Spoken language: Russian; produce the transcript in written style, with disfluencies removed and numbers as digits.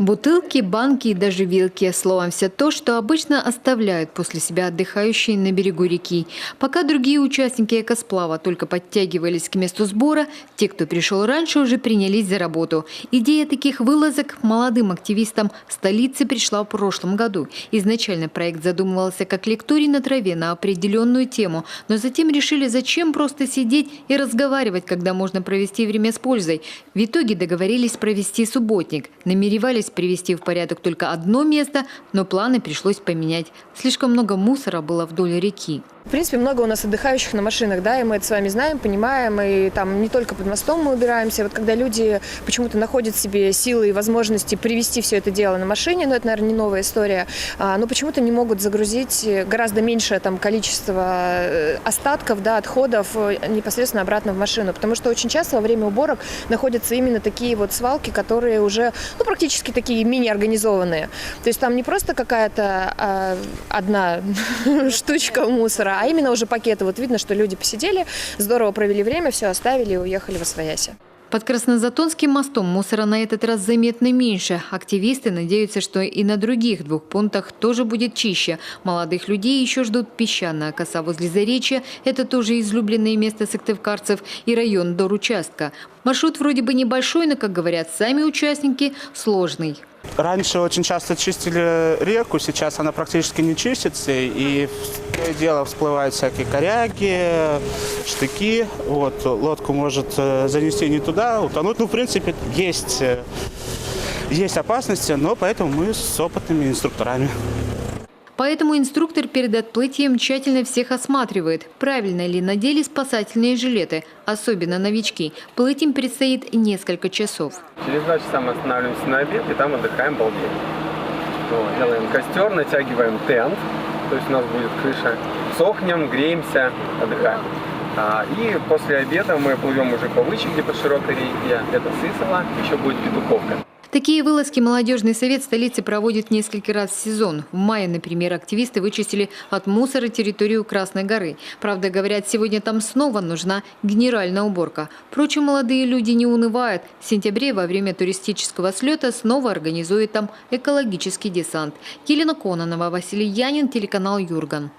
Бутылки, банки и даже вилки. Словом, все то, что обычно оставляют после себя отдыхающие на берегу реки. Пока другие участники экосплава только подтягивались к месту сбора, те, кто пришел раньше, уже принялись за работу. Идея таких вылазок молодым активистам столицы пришла в прошлом году. Изначально проект задумывался как лекторий на траве на определенную тему, но затем решили, зачем просто сидеть и разговаривать, когда можно провести время с пользой. В итоге договорились провести субботник. Намеревались привести в порядок только одно место, но планы пришлось поменять. Слишком много мусора было вдоль реки. В принципе, много у нас отдыхающих на машинах, да, и мы это с вами знаем, понимаем, и там не только под мостом мы убираемся. Вот когда люди почему-то находят в себе силы и возможности привезти все это дело на машине, но это, наверное, не новая история, но почему-то не могут загрузить гораздо меньшее там количество остатков, да, отходов непосредственно обратно в машину, потому что очень часто во время уборок находятся именно такие вот свалки, которые уже, практически такие мини-организованные. То есть там не просто какая-то одна штучка мусора, а именно уже пакеты. Вот видно, что люди посидели, здорово провели время, все оставили и уехали восвояси. Под Краснозатонским мостом мусора на этот раз заметно меньше. Активисты надеются, что и на других двух пунктах тоже будет чище. Молодых людей еще ждут песчаная коса возле Заречья. Это тоже излюбленное место сыктывкарцев и район Доручастка. Маршрут вроде бы небольшой, но, как говорят сами участники, сложный. Раньше очень часто чистили реку, сейчас она практически не чистится, и в дело всплывают всякие коряги, штыки. Вот, лодку может занести не туда, утонуть. В принципе, есть опасности, но поэтому мы с опытными инструкторами. Поэтому инструктор перед отплытием тщательно всех осматривает, правильно ли надели спасательные жилеты, особенно новички. Плыть им предстоит несколько часов. Через 2 часа мы останавливаемся на обед и там отдыхаем балдеем. Делаем костер, натягиваем тент, то есть у нас будет крыша. Сохнем, греемся, отдыхаем. И после обеда мы плывем уже по Вычегде, по широкой реке. Это Сысово, еще будет Петуховка. Такие вылазки молодежный совет столицы проводит несколько раз в сезон. В мае, например, активисты вычистили от мусора территорию Красной горы. Правда, говорят, сегодня там снова нужна генеральная уборка. Впрочем, молодые люди не унывают. В сентябре во время туристического слета снова организуют там экологический десант. Елена Кононова, Василий Янин, телеканал Юрган.